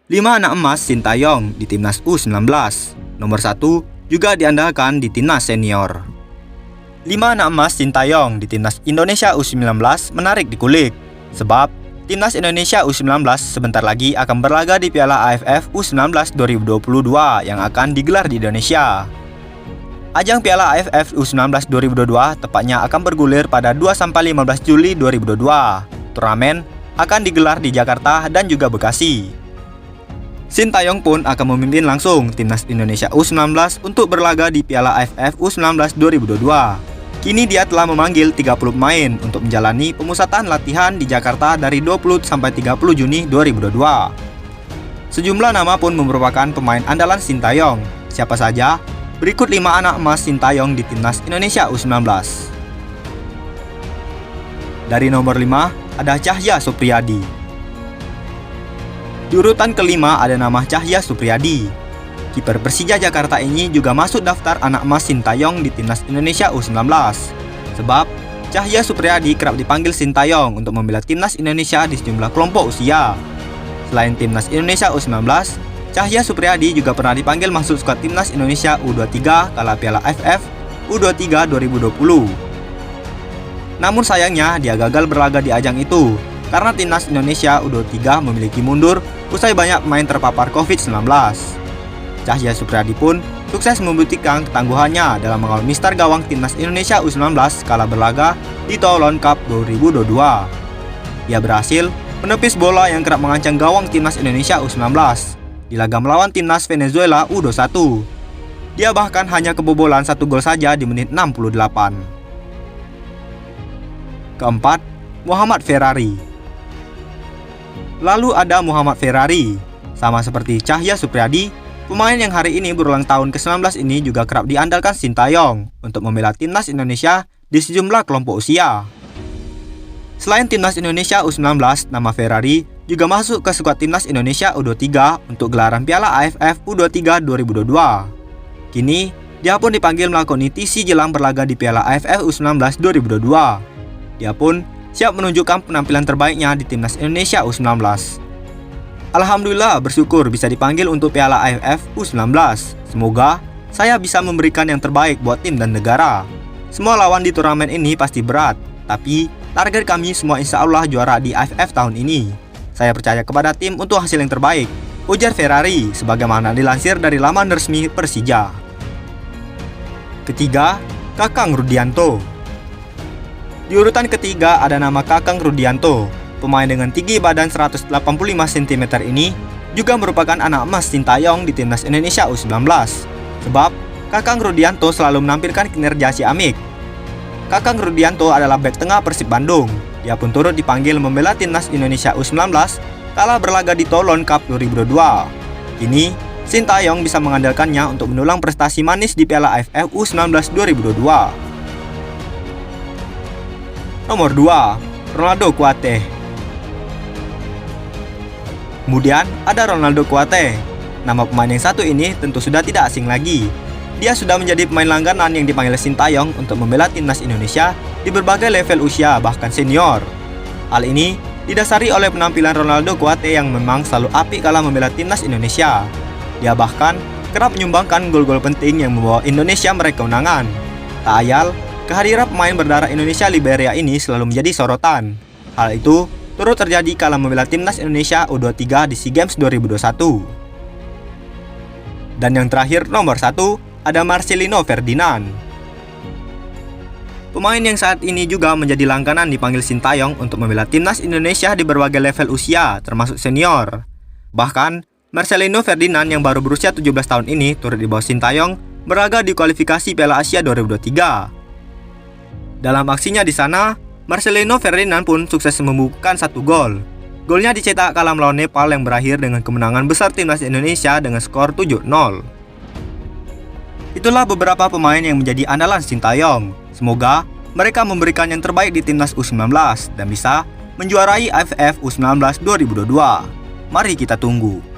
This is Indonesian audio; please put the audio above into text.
5 anak emas Sintayong di timnas U19. Nomor 1 juga diandalkan di timnas senior. 5 anak emas Sintayong di timnas Indonesia U19 menarik dikulik, sebab timnas Indonesia U19 sebentar lagi akan berlaga di Piala AFF U19 2022 yang akan digelar di Indonesia. Ajang Piala AFF U19 2022 tepatnya akan bergulir pada 2-15 Juli 2022. Turnamen akan digelar di Jakarta dan juga Bekasi. Sintayong pun akan memimpin langsung timnas Indonesia U19 untuk berlaga di Piala AFF U19 2022. Kini dia telah memanggil 30 pemain untuk menjalani pemusatan latihan di Jakarta dari 20 sampai 30 Juni 2022. Sejumlah nama pun merupakan pemain andalan Sintayong. Siapa saja? Berikut 5 anak emas Sintayong di timnas Indonesia U19. Dari nomor 5 ada Cahya Supriyadi. Di urutan kelima ada nama Cahya Supriyadi. Kiper Persija Jakarta ini juga masuk daftar anak emas Sintayong di timnas Indonesia U19. Sebab Cahya Supriyadi kerap dipanggil Sintayong untuk membela timnas Indonesia di sejumlah kelompok usia. Selain timnas Indonesia U19, Cahya Supriyadi juga pernah dipanggil masuk skuad timnas Indonesia U23 kala Piala AFF U23 2020. Namun sayangnya dia gagal berlaga di ajang itu karena timnas Indonesia U23 memiliki mundur usai banyak pemain terpapar COVID-19. Cahya Supriyadi pun sukses membuktikan ketangguhannya dalam mengawal mister gawang timnas Indonesia U19 kala berlaga di Toulon Cup 2022. Ia berhasil menepis bola yang kerap mengancam gawang timnas Indonesia U19 di laga melawan timnas Venezuela U21. Dia bahkan hanya kebobolan 1 gol saja di menit 68. Keempat, Muhammad Ferrari. Lalu ada Muhammad Ferrari. Sama seperti Cahya Supriyadi, pemain yang hari ini berulang tahun ke-19 ini juga kerap diandalkan Sintayong untuk membela timnas Indonesia di sejumlah kelompok usia. Selain timnas Indonesia U19, nama Ferrari juga masuk ke skuad timnas Indonesia U23 untuk gelaran Piala AFF U23 2022. Kini, dia pun dipanggil melakoni TC jelang berlaga di Piala AFF U19 2022. Dia pun siap menunjukkan penampilan terbaiknya di timnas Indonesia U19. Alhamdulillah bersyukur bisa dipanggil untuk Piala AFF U19. Semoga saya bisa memberikan yang terbaik buat tim dan negara. Semua lawan di turnamen ini pasti berat, tapi target kami semua insya Allah juara di AFF tahun ini. Saya percaya kepada tim untuk hasil yang terbaik, ujar Ferrari sebagaimana dilansir dari laman resmi Persija. Ketiga, Kakang Rudianto. Di urutan ketiga ada nama Kakang Rudianto. Pemain dengan tinggi badan 185 cm ini juga merupakan anak emas Sintayong di timnas Indonesia U19. Sebab Kakang Rudianto selalu menampilkan kinerja ciamik. Kakang Rudianto adalah bek tengah Persib Bandung. Dia pun turut dipanggil membela timnas Indonesia U19 kala berlaga di Toulon Cup 2022. Kini Sintayong bisa mengandalkannya untuk mendulang prestasi manis di Piala AFF U19 2022. Nomor 2, Ronaldo Kuate. Kemudian ada Ronaldo Kuate. Nama pemain yang satu ini tentu sudah tidak asing lagi. Dia sudah menjadi pemain langganan yang dipanggil Sintayong untuk membela timnas Indonesia di berbagai level usia bahkan senior. Hal ini didasari oleh penampilan Ronaldo Kuate yang memang selalu apik kala membela timnas Indonesia. Dia bahkan kerap menyumbangkan gol-gol penting yang membawa Indonesia meraih kemenangan. Tak ayal, kehadiran pemain berdarah Indonesia Liberia ini selalu menjadi sorotan. Hal itu turut terjadi kala membela timnas Indonesia U23 di SEA Games 2021. Dan yang terakhir nomor 1 ada Marcelino Ferdinand. Pemain yang saat ini juga menjadi langganan dipanggil Sintayong untuk membela timnas Indonesia di berbagai level usia termasuk senior. Bahkan Marcelino Ferdinand yang baru berusia 17 tahun ini turut dibawa Sintayong berlaga di kualifikasi Piala Asia 2023. Dalam aksinya di sana, Marcelino Ferdinand pun sukses membukukan 1 gol. Golnya dicetak kala melawan Nepal yang berakhir dengan kemenangan besar timnas Indonesia dengan skor 7-0. Itulah beberapa pemain yang menjadi andalan Sintayong. Semoga mereka memberikan yang terbaik di timnas U19 dan bisa menjuarai AFF U19 2022. Mari kita tunggu.